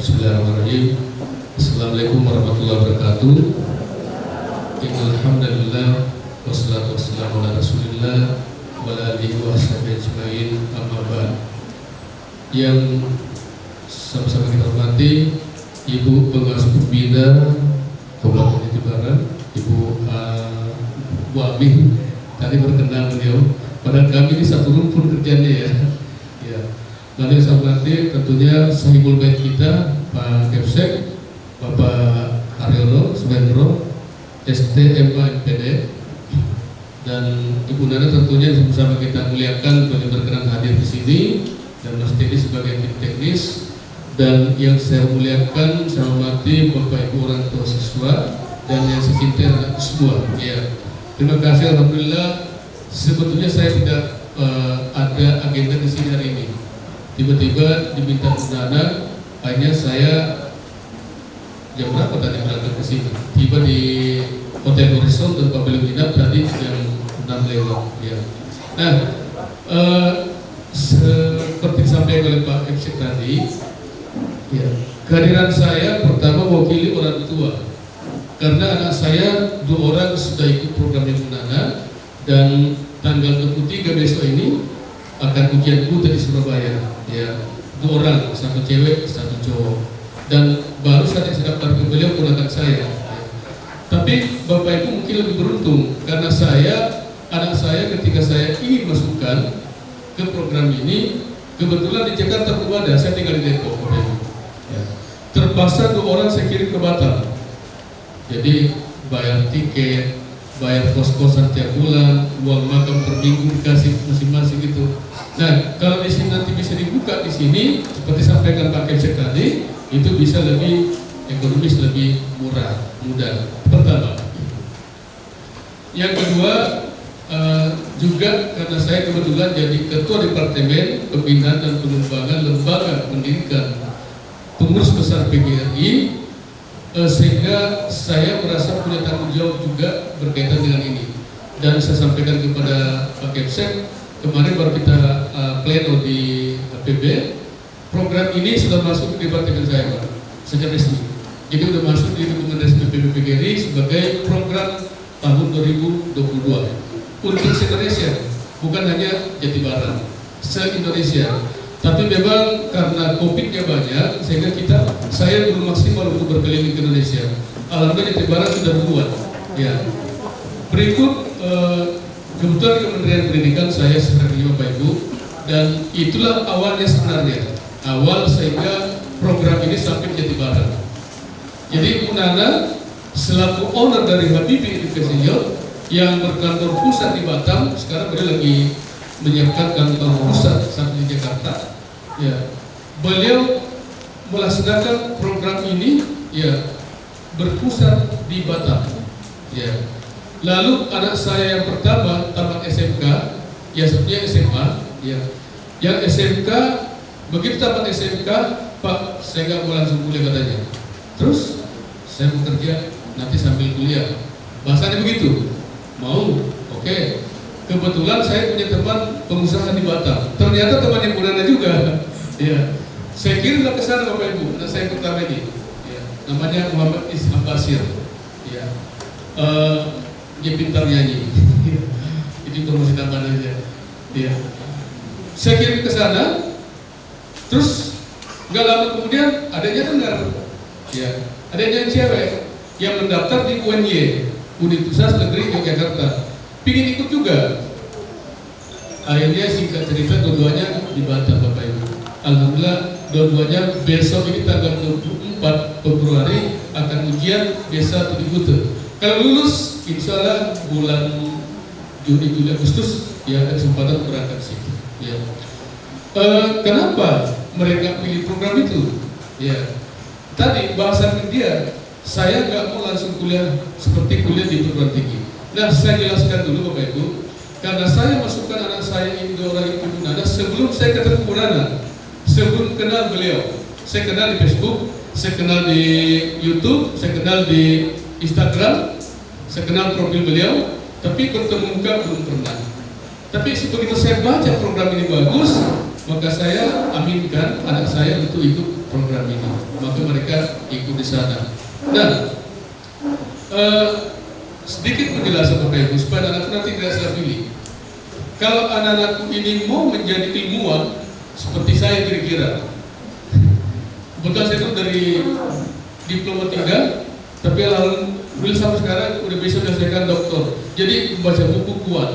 Bismillahirrahmanirrahim. Assalamualaikum warahmatullahi wabarakatuh. Alhamdulillah wassalatu wassalamu ala Rasulillah wa ala alihi wa sahbihi ajmain, amma ba'd. Yang sama-sama kita hormati Ibu Pengasuh Pembina Kabupaten Jatibarang, Ibu Bu Amih, tadi berkenan beliau. Padahal kami ini satu rumpun kerjanya ya. Lalu yang saya hormati tentunya Sahibul Bait kita Pak Kepsek, Bapak Haryono Subendro, STMA MPD, dan Ibu Nana tentunya bersama kita muliakan beliau berkenan hadir di sini, dan Mas Teddy sebagai tim teknis, dan yang saya muliakan saya hormati Bapak Ibu orang tua siswa dan yang saya cintai anak semua. Ya, terima kasih. Alhamdulillah, sebetulnya saya tidak ada agenda di sini hari ini. Tiba-tiba diminta undangan, hanya saya jam berapa tadi berangkat ke sini? Tiba di Hotel Horizon tempat beliau nginap tadi jam 6 lewat. Ya. Nah, seperti disampaikan oleh Pak MC tadi, ya, kehadiran saya pertama mewakili orang tua, karena anak saya 2 orang sudah ikut program yang Nana, dan tanggal 23 besok ini akan ujian UTS di Surabaya. Ya, 2 orang, 1 cewek, 1 cowok, dan baru saja saya daftar ke beliau ponakan saya. Ya. Tapi Bapak Ibu mungkin lebih beruntung, karena anak saya ketika saya ingin masukkan ke program ini, kebetulan di Jakarta belum ada, saya tinggal di Depok. Ya. Terpaksa 2 orang saya kirim ke Batam. Jadi bayar tiket, bayar kos-kosan tiap bulan, uang makan per minggu dikasih masing-masing gitu. Nah, kalau di sini nanti bisa dibuka di sini, seperti sampaikan Pak Kepsek tadi, itu bisa lebih ekonomis, lebih murah, mudah. Pertama. Yang kedua, juga karena saya kebetulan jadi Ketua Departemen Pembinaan dan Pengembangan Lembaga Pendidikan Pengurus Besar PGRI, sehingga saya merasa punya tanggung jawab juga berkaitan dengan ini. Dan saya sampaikan kepada Pak Kepsek, kemarin baru kita pleno di APB, program ini sudah masuk ke departemen saya Pak, secara resmi. Jadi sudah masuk di rekomendasi PGRI sebagai program tahun 2022 untuk se-Indonesia, bukan hanya Jatibarang, se-Indonesia. Tapi memang karena COVID-nya banyak, sehingga saya belum maksimal untuk berkeliling ke Indonesia. Alhamdulillah Jatibarang sudah duluan. Ya. Berikut kebetulan Kementerian Pendidikan saya sebagai Bapak Ibu, dan itulah awalnya sebenarnya. Awal sehingga program ini sampai Jatibarang. Jadi Bu Nana selaku owner dari Habibie Education yang berkantor pusat di Batam, sekarang beliau lagi menyiapkan kantor pusat di Jakarta. Ya, beliau melaksanakan program ini ya berpusat di Batam. Ya. Lalu anak saya yang pertama tamat SMK, ya sebenarnya SMA, ya. Yang SMK begitu tamat SMK, Pak, saya nggak mau langsung kuliah katanya. Terus saya bekerja nanti sambil kuliah. Bahasanya begitu. Mau, oke. Kebetulan saya punya teman pengusaha di Batam. Ternyata teman yang Nana juga. Ya, saya kirimlah ke sana Bapak Ibu. Nah, saya pertama ini, ya, namanya Muhammad Isham Basir. Ya, dia pintar nyanyi. Jadi promosi tambahan aja. Ya, saya kirim ke sana. Terus nggak lama kemudian adanya dengar, ya, adanya cewek yang mendaftar di UNY, Universitas Negeri Yogyakarta, pingin ikut juga. Akhirnya singkat cerita dua-duanya di Batam Bapak Ibu. Alhamdulillah dua-duanya besok ini tanggal 24 Februari akan ujian B1 di Kute. Kalau lulus, insya Allah bulan Juni, Juli, Agustus ya ada kesempatan berangkat situ. Ya. Kenapa mereka pilih program itu? Ya, tadi bahasan dia, saya nggak mau langsung kuliah seperti kuliah di perguruan tinggi. Nah, saya jelaskan dulu Bapak Ibu, karena saya masukkan anak saya ini orang itu Nana sebelum saya ketemu Bu Nana, sebelum kenal beliau. Saya kenal di Facebook, saya kenal di YouTube, saya kenal di Instagram, saya kenal profil beliau, tapi bertemu muka belum pernah. Tapi begitu saya baca program ini bagus, maka saya aminkan anak saya untuk ikut program ini, maka mereka ikut di sana. Nah, sedikit penjelasan Bapak Ibu supaya anak-anak nanti tidak salah pilih. Kalau anak-anakku ini mau menjadi ilmuwan seperti saya kira-kira, kebetulan saya itu dari diploma 3, tapi alhamdulillah sampai sekarang udah bisa menyelesaikan doktor. Jadi membaca buku kuat.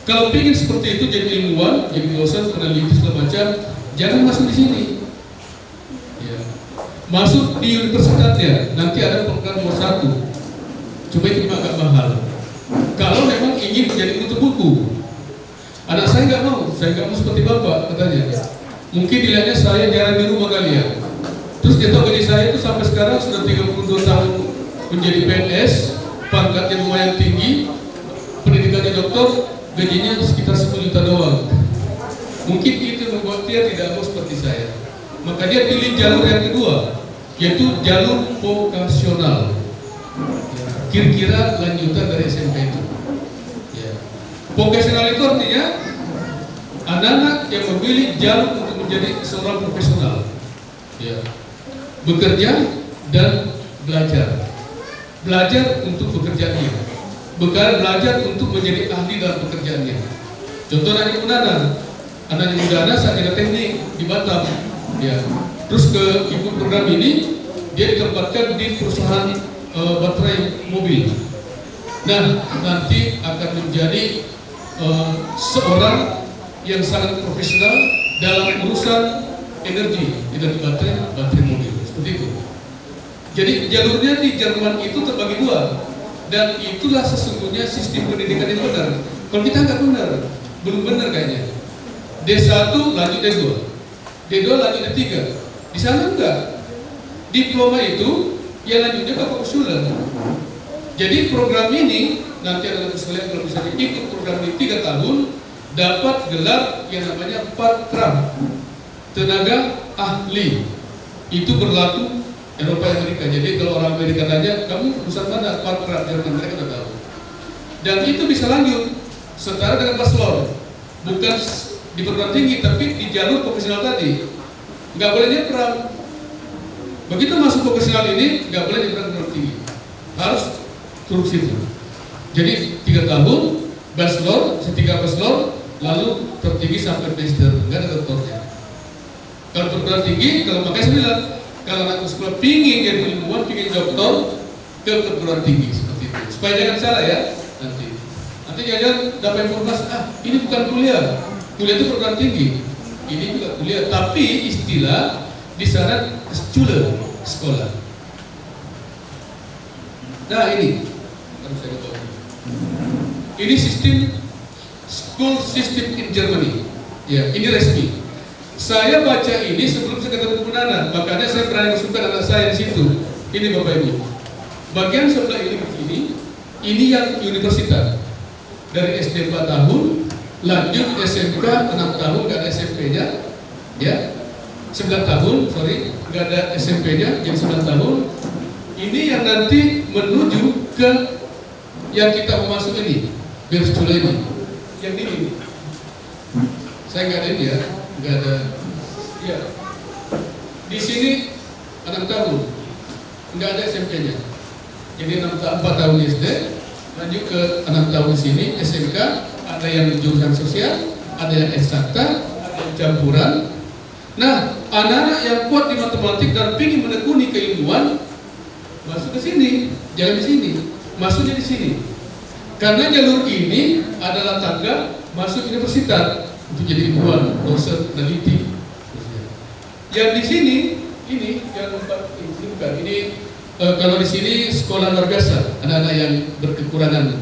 Kalau ingin seperti itu jadi ilmuwan, jadi dosen, peneliti segala macam, jangan masuk di sini. Ya. Masuk di universitasnya, nanti ada program nomor 1. Cuma itu agak mahal. Kalau memang ingin menjadi penutur buku, anak saya nggak mau seperti bapak katanya. Mungkin dilihatnya saya jarang di rumah kalian. Terus dia tahu gaji saya itu sampai sekarang sudah 32 tahun menjadi PNS, pangkatnya lumayan tinggi, pendidikannya doktor, gajinya sekitar 10 juta doang. Mungkin itu membuat dia tidak mau seperti saya. Maka dia pilih jalur yang kedua, yaitu jalur vokasional. Kira-kira lanjutan dari SMP itu. Ya. Vokasional itu artinya anak-anak yang memilih jalur untuk menjadi seorang profesional. Ya. Bekerja dan belajar. Belajar untuk pekerjaannya. Belajar untuk menjadi ahli dalam pekerjaannya. Contoh anak Mudana. Anak Mudana saat ada teknik di Batam. Ya. Terus ke ikut program ini, dia ditempatkan di perusahaan baterai mobil. Nah, nanti akan menjadi seorang yang sangat profesional dalam urusan energi, baterai mobil. Seperti itu. Jadi jalurnya di Jerman itu terbagi 2, dan itulah sesungguhnya sistem pendidikan yang benar. Kalau kita nggak benar, belum benar kayaknya. D1 lanjut D2, D2 lanjut D3. Di sana enggak. Diploma itu yang lanjutnya ke Hochschule. Jadi program ini nanti anak-anak sekalian kalau bisa ikut program ini 3 tahun dapat gelar yang namanya Fachkraft, tenaga ahli. Itu berlaku Eropa Amerika. Jadi kalau orang Amerika tanya, kamu lulusan mana? Fachkraft, Jerman, mereka udah tahu. Dan itu bisa lanjut setara dengan bachelor, bukan di perguruan tinggi tapi di jalur profesional tadi. Nggak boleh nyebrang. Begitu masuk profesional ini nggak boleh nyebrang perguruan tinggi, harus turun situ. Jadi 3 tahun bachelor, setingkat bachelor, lalu tertinggi sampai master, nggak ada doktornya. Kalau perguruan tinggi, kalau makanya saya bilang, kalau anak sekolah pingin jadi ilmuwan, pingin doktor, ke perguruan tinggi seperti itu. Supaya jangan salah ya nanti jangan dapat informasi, ini bukan kuliah itu perguruan tinggi, ini juga kuliah, tapi istilah di sana Schule, sekolah. Nah ini harus saya tahu. Ini sistem school system in Germany. Ya, ini resmi. Saya baca ini sebelum saya ketemu Bu Nana, makanya saya berani masukkan anak saya di situ. Ini Bapak Ibu. Bagian sebelah ini yang universitas. Dari SD 4 tahun, lanjut SMK 6 tahun, nggak ada SMP-nya, ya. 9 tahun, nggak ada SMP-nya, jadi 9 tahun. Ini yang nanti menuju ke yang kita mau masuk ini, Berschule ini, yang ini. Saya nggak ada ini ya, nggak ada. Ya, di sini 6 tahun, nggak ada SMP-nya. Jadi 4 tahun SD, lanjut ke 6 tahun di sini SMK. Ada yang jurusan sosial, ada yang eksakta, ada yang campuran. Nah, anak-anak yang kuat di matematik dan ingin menekuni keilmuan masuk ke sini, jangan di sini, masuknya di sini. Karena jalur ini adalah tangga masuk universitas untuk jadi ilmuwan, dosen, peneliti. Yang di sini, ini yang bukan ini. Kalau di sini sekolah luar biasa, anak-anak yang berkekurangan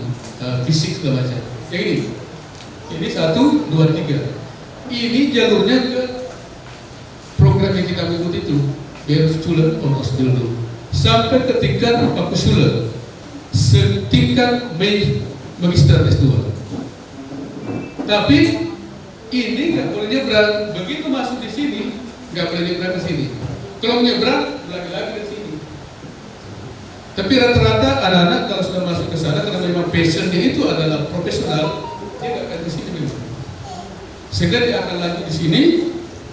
fisik segala macam. Yang ini 1, 2, 3. Ini jalurnya ke program yang kita ikuti itu, Berschule und Ausbildung, sampai ke tingkat Fachschule, setingkat magister S2. Tapi ini nggak boleh nyebrang. Begitu masuk di sini, nggak boleh nyebrang ke sini. Kalau nyebrang, lagi-lagi ke sini. Tapi rata-rata anak-anak kalau sudah masuk ke sana, karena memang passionnya itu adalah profesional, dia nggak akan ke sini. Sehingga dia akan lanjut di sini,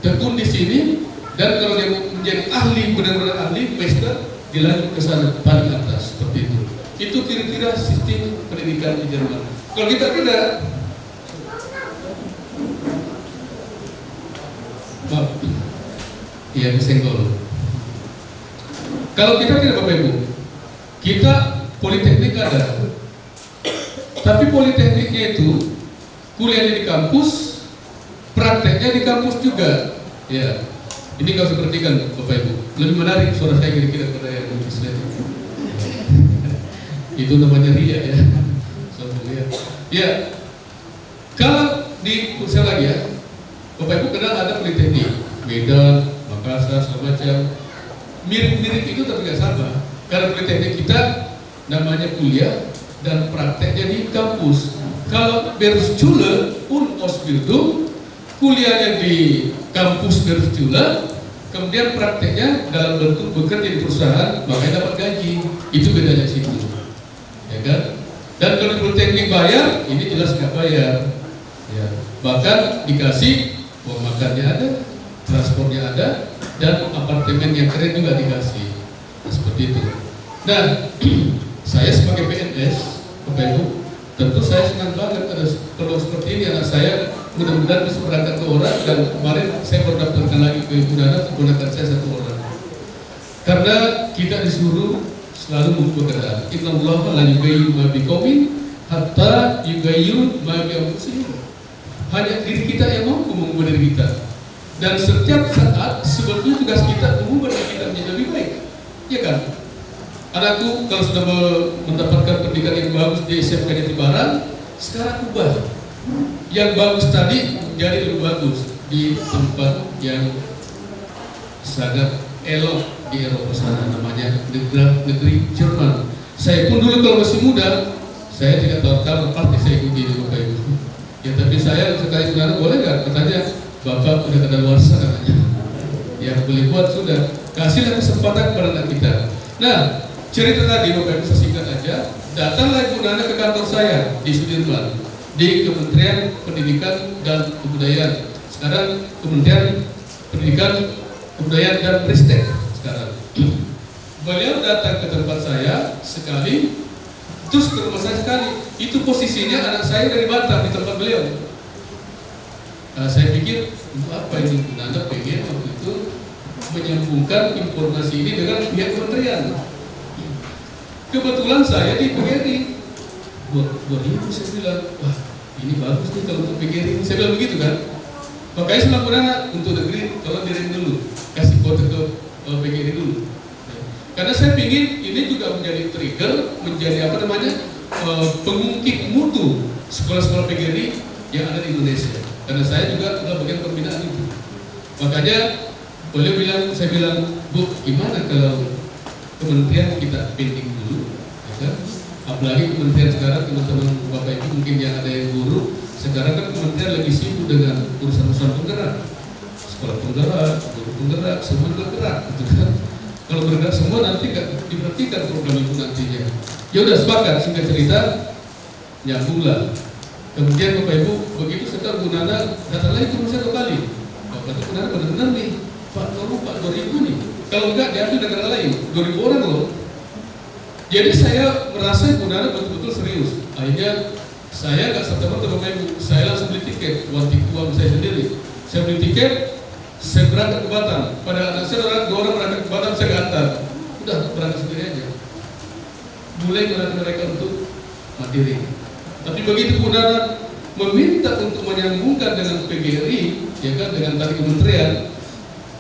tekun di sini, Dan kalau dia mau menjadi ahli, benar-benar ahli, master, dilanjut ke sana paling atas seperti itu. Itu kira-kira sistem pendidikan di Jerman. Kalau kita tidak, maaf, iya kesenggol. Kalau kita tidak Bapak Ibu, kita politeknik ada, tapi politekniknya itu kuliahnya di kampus, prakteknya di kampus juga. Ya, ini kau perhatikan Bapak Ibu. Lebih menarik suara saya kira-kira pada yang Islam. Itu namanya ria ya. Ya, kalau di usaha lagi ya, Bapak Ibu kenal ada politeknik, Medan, Makassar, segala macam. Mirip-mirip itu tapi nggak sama. Karena politeknik kita namanya kuliah dan prakteknya di kampus. Kalau Berufsschule und Ausbildung, kuliahnya di kampus Berufsschule, kemudian prakteknya dalam bentuk bekerja di perusahaan, makanya dapat gaji. Itu bedanya situ, ya kan? Dan kalau di politeknik bayar, ini jelas nggak bayar. Ya. Bahkan dikasih uang makannya ada, transportnya ada, dan apartemen yang keren juga dikasih. Nah, seperti itu. Nah, saya sebagai PNS, Bapak Ibu, tentu saya senang banget ada peluang seperti ini. Anak saya mudah-mudahan bisa berangkat ke orang, dan kemarin saya baru daftarkan lagi ke Ibu Nana, menggunakan saya 1 orang. Karena kita disuruh selalu bekerja. Innallaha la yughayyiru ma biqaumin hatta yughayyiru ma bi anfusihim. Hanya diri kita yang mampu mengubah diri kita. Dan setiap saat sebetulnya tugas kita mengubah diri kita menjadi lebih baik. Ya kan? Anakku kalau sudah mendapatkan pendidikan yang bagus di SMK Jatibarang, sekarang ubah. Yang bagus tadi menjadi lebih bagus di tempat yang sangat elok di Eropa sana, namanya negeri Jerman. Saya pun dulu kalau masih muda, saya tidak tahu pasti saya ikuti di Bapak Ibu. Ya tapi saya sekali sekarang boleh nggak? Katanya Bapak udah kadaluarsa katanya. Yang boleh buat sudah, kasihlah kesempatan kepada anak kita. Nah, cerita tadi Bapak Ibu saya singkat aja. Datanglah Ibu Nana ke kantor saya di Sudirman, di Kementerian Pendidikan dan Kebudayaan. Sekarang Kementerian Pendidikan, Kebudayaan dan Ristek sekarang. Beliau datang ke tempat saya sekali, terus ke rumah saya sekali. Itu posisinya anak saya dari Batam di tempat beliau. Saya pikir apa ini? Nana pengen waktu itu menyambungkan informasi ini dengan pihak kementerian. Kebetulan saya di PGRI. Buat ibu saya bilang, wah ini bagus nih kalau untuk PGRI. Saya bilang begitu kan. Makanya saya bilang untuk negeri tolong dirim dulu, kasih kode ke PGRI dulu. Karena saya ingin ini juga menjadi trigger, menjadi apa namanya pengungkit mutu sekolah-sekolah PGRI yang ada di Indonesia. Karena saya juga adalah bagian pembinaan itu. Makanya beliau bilang, saya bilang, Bu, gimana kalau kementerian kita pending dulu, ya kan? Apalagi kementerian sekarang, teman-teman Bapak Ibu mungkin yang ada yang guru, sekarang kan kementerian lagi sibuk dengan urusan-urusan penggerak, sekolah penggerak, guru penggerak, semua bergerak, gitu kan? Kalau bergerak semua nanti nggak diperhatikan program itu nantinya. Ya udah sepakat, singkat cerita, nyambunglah. Kemudian Bapak Ibu, begitu setelah Bu Nana datang lagi ke rumah saya 2 kali. Bapak itu benar benar nih, Pak 2000 nih. Kalau enggak diambil negara lain, 2000 orang loh. Jadi saya merasa Bu Nana betul-betul serius. Akhirnya saya nggak serta-merta Bapak Ibu, saya langsung beli tiket, uang saya sendiri. Saya beli tiket, saya berangkat ke Batam. Pada anak saya 2 orang berangkat ke Batam, saya antar. Udah berangkat sendiri aja. Mulai melatih mereka untuk mandiri. Tapi begitu Bu Nana meminta untuk menyambungkan dengan PGRI, ya kan, dengan tadi kementerian,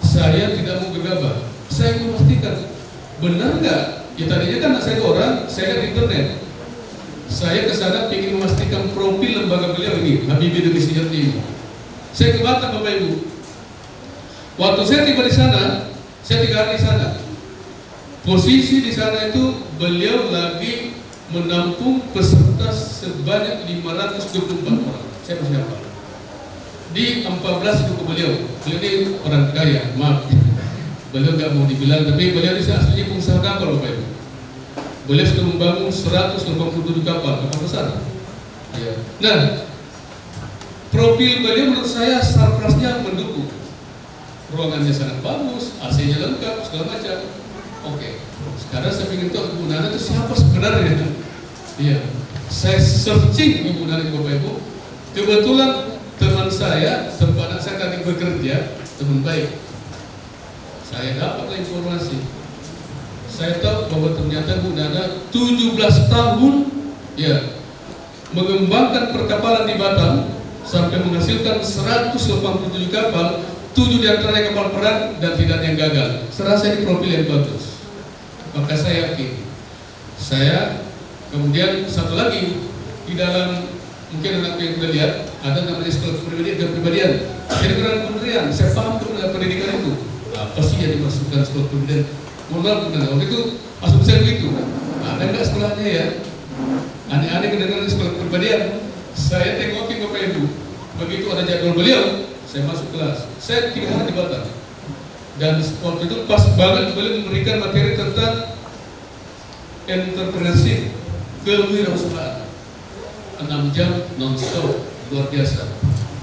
saya tidak mau gegabah. Saya memastikan benar nggak? Ya tadinya kan saya orang, saya lihat di internet. Saya ke sana ingin memastikan profil lembaga beliau ini, Habibie Indonesia ini. Saya ke Batam Bapak Ibu. Waktu saya tiba di sana, saya 3 hari di sana. Posisi di sana itu beliau lagi menampung peserta sebanyak 524 orang. Saya masih hafal. Di 14 suku beliau. Beliau ini orang kaya, maaf. Beliau nggak mau dibilang, tapi beliau ini aslinya pengusaha kapal Bapak Ibu. Beliau sudah membangun 187 kapal besar. Ya. Nah, profil beliau menurut saya sarprasnya mendukung. ruangannya sangat bagus, AC-nya lengkap, segala macam. Oke, sekarang saya ingin tahu Ibu Nana itu siapa sebenarnya? Iya, saya searching Ibu Nana, Bapak Ibu. Kebetulan teman saya, tempat saya tadi bekerja, teman baik. Saya dapat informasi. Saya tahu bahwa ternyata Bu Nana 17 tahun ya mengembangkan perkapalan di Batam sampai menghasilkan 187 kapal, 7 diantaranya kapal perang dan tidak ada yang gagal. Serasa ini profil yang bagus. Maka saya yakin. Saya kemudian satu lagi di dalam, mungkin anak yang sudah lihat, ada namanya sekolah kepribadian. Jadi kementerian, saya paham pendidikan itu. Apa sih yang dimasukkan sekolah kepribadian? Mohon maaf, waktu itu asumsi saya begitu. Ada nggak sekolahnya ya? Aneh-aneh kedengaran sekolah kepribadian. Saya tengokin Bapak Ibu. Begitu ada jadwal beliau, saya masuk kelas. Saya 3 hari di Batam. Dan waktu itu pas banget beliau memberikan materi tentang entrepreneurship, kewirausahaan. 6 jam non-stop, luar biasa.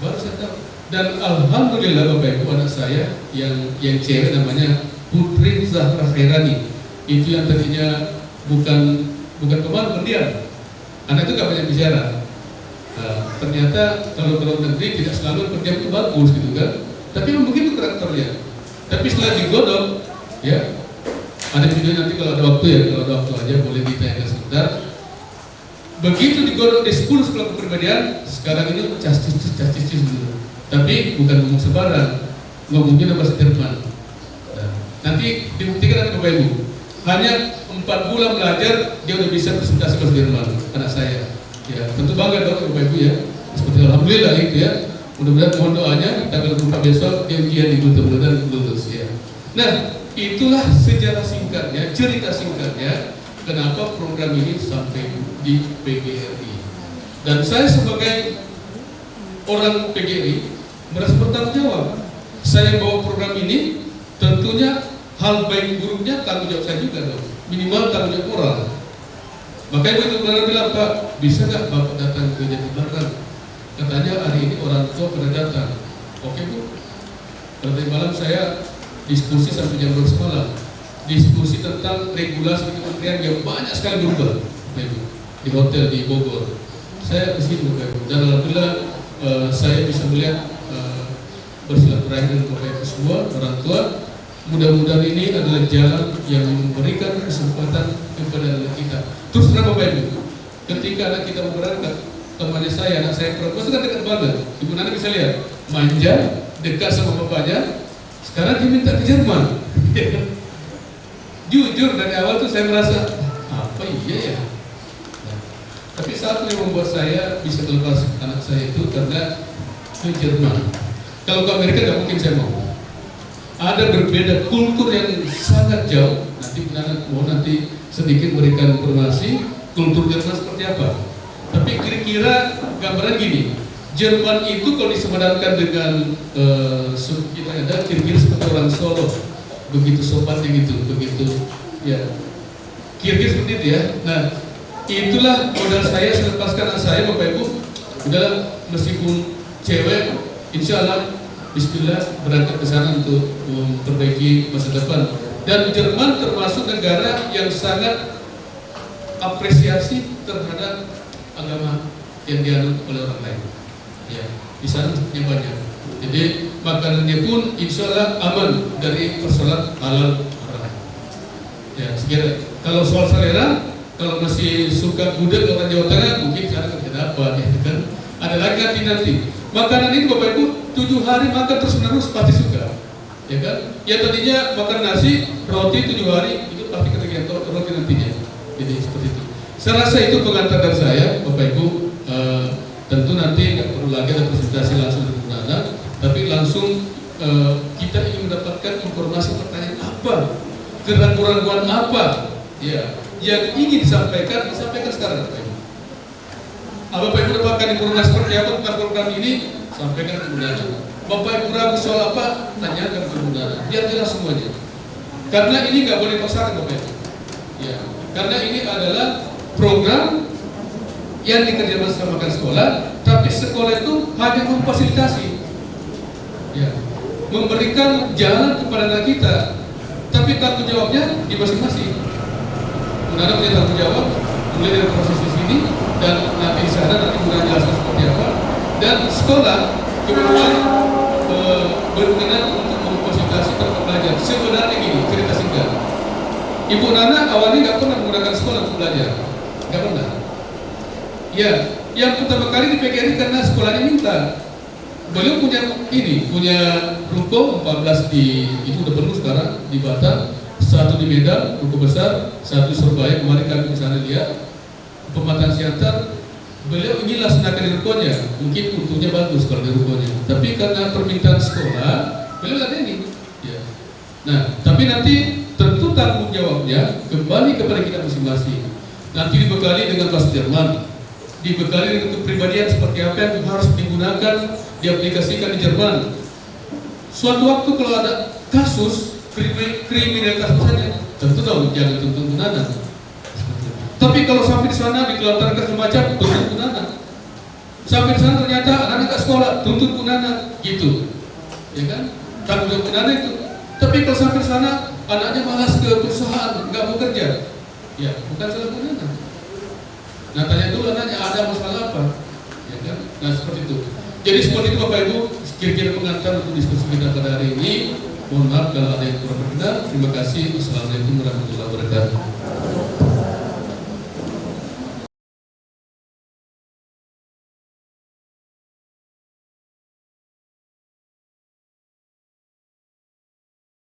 Baru saya tahu. Dan alhamdulillah Bapak Ibu, anak saya yang cewek namanya Putri Zahra Khairani. Itu yang tadinya bukan pemalu, pendiam. Anak itu gak banyak bicara. Ternyata kalau negeri tidak selalu pendiam itu bagus gitu kan. Tapi memang begitu karakternya. Tapi setelah digodok, ya ada video nanti kalau ada waktu ya, kalau ada waktu aja boleh ditanyakan sebentar. Begitu digodok di 10 sekolah kepribadian, sekarang ini cascis dulu. Tapi bukan ngomong sembarang, ngomongnya bahasa Jerman. Nanti dibuktikan nanti Bapak Ibu. Hanya 4 bulan belajar, dia udah bisa presentasi bahasa Jerman, anak saya. Ya, tentu bangga dong Bapak Ibu ya. Seperti alhamdulillah itu ya. Mudah-mudahan mohon doanya tanggal 4 besok dia ujian di mudah-mudahan lulus ya. Nah, itulah sejarah singkatnya, cerita singkatnya kenapa program ini sampai di PGRI. Dan saya sebagai orang PGRI merasa bertanggung jawab. Saya bawa program ini, tentunya hal baik buruknya tanggung jawab saya juga dong. Minimal tanggung jawab moral. Makanya begitu benar bilang, Pak, bisa nggak Bapak datang ke Jatibarang? Katanya hari ini orang tua pada datang. Oke Bu. Tadi malam saya diskusi sampai jam 12 malam. Diskusi tentang regulasi kementerian yang banyak sekali berubah. Di hotel di Bogor. Saya di situ dan alhamdulillah saya bisa melihat bersilaturahmi dengan Bapak Ibu semua, orang tua. Mudah-mudahan ini adalah jalan yang memberikan kesempatan kepada anak kita. Terus terang Bapak Ibu, ketika anak kita mau berangkat, temannya saya, anak saya perempuan itu kan dekat banget. Ibu Nana bisa lihat, manja, dekat sama bapaknya. Sekarang dia minta ke Jerman. Jujur dari awal tuh saya merasa apa iya ya. Nah, tapi satu yang membuat saya bisa melepas anak saya itu karena ke Jerman. Kalau ke Amerika nggak mungkin saya mau. Ada berbeda kultur yang sangat jauh. Nanti mau nanti sedikit berikan informasi kultur Jerman seperti apa. Tapi kira-kira gambaran gini, Jerman itu kalau disepadankan dengan kita ada kira-kira seperti orang Solo, begitu sopannya gitu, begitu ya, kira-kira seperti itu ya. Nah, itulah modal saya lepaskan anak saya Bapak Ibu. Udah meskipun cewek, insya Allah Bismillah berangkat ke sana untuk memperbaiki masa depan. Dan Jerman termasuk negara yang sangat apresiasi terhadap agama yang dianut oleh orang lain. Ya, di sana banyak. Jadi makanannya pun insya Allah aman dari persoalan halal haram. Ya, sekira kalau soal selera, kalau masih suka gudeg orang Jawa Tengah mungkin sekarang tidak dapat, ya kan? Ada lagi nanti. Makanan ini Bapak Ibu 7 hari makan terus menerus pasti suka, ya kan? Ya tadinya makan nasi, roti 7 hari itu pasti ketinggian roti nantinya. Jadi seperti itu. Saya rasa itu pengantar dari saya, Bapak Ibu. Tentu nanti nggak perlu lagi ada presentasi langsung dari Bu Nana, tapi langsung kita ingin mendapatkan informasi pertanyaan apa, keraguan-keraguan apa, ya, yang ingin disampaikan sekarang, Bapak Ibu. Bapak Ibu dapatkan informasi seperti apa tentang program ini, sampaikan ke Bu Nana. Bapak Ibu ragu soal apa, tanyakan ke Bu Nana, biar jelas semuanya. Karena ini nggak boleh dipaksakan Bapak Ibu. Ya, karena ini adalah program yang dikerjasamakan sekolah, tapi sekolah itu hanya memfasilitasi. Ya, memberikan jalan kepada anak kita, tapi tanggung jawabnya di masing-masing. Anak punya tanggung jawab mulai dari proses di sini dan nanti di sana nanti Bunda jelaskan seperti apa. Dan sekolah kebetulan berkenan untuk memfasilitasi tempat belajar. Sebenarnya gini, cerita singkat. Ibu Nana awalnya nggak pernah menggunakan sekolah untuk belajar, nggak pernah. Ya, yang pertama kali di PGRI karena sekolahnya minta. Beliau punya ruko 14 itu udah penuh sekarang di Batam, satu di Medan, ruko besar, satu di Surabaya. Kemarin kami ke sana lihat Pematang Siantar. Beliau ingin laksanakan di rukonya, mungkin untungnya bagus kalau di rukonya. Tapi karena permintaan sekolah, beliau ada ini. Ya. Nah, tapi nanti tentu tanggung jawabnya kembali kepada kita masing-masing. Nanti dibekali dengan bahasa Jerman, dibekali dengan kepribadian seperti apa yang harus digunakan, diaplikasikan di Jerman. Suatu waktu kalau ada kasus kriminalitas misalnya, tentu dong jangan tuntut anak. Tapi kalau sampai di sana dikelantarkan semacam tuntut anak, sampai di sana ternyata anak nggak sekolah, tuntut anak, gitu, ya kan? Tanggung jawab anak itu. Tapi kalau sampai di sana anaknya malas ke perusahaan, nggak mau kerja, ya bukan salah anak. Nah tanya dulu anaknya ada masalah apa, ya kan? Nah seperti itu. Jadi seperti itu Bapak Ibu, kira-kira pengantar untuk diskusi kita pada hari ini. Mohon maaf kalau ada yang kurang berkenan. Terima kasih. Wassalamualaikum warahmatullahi wabarakatuh.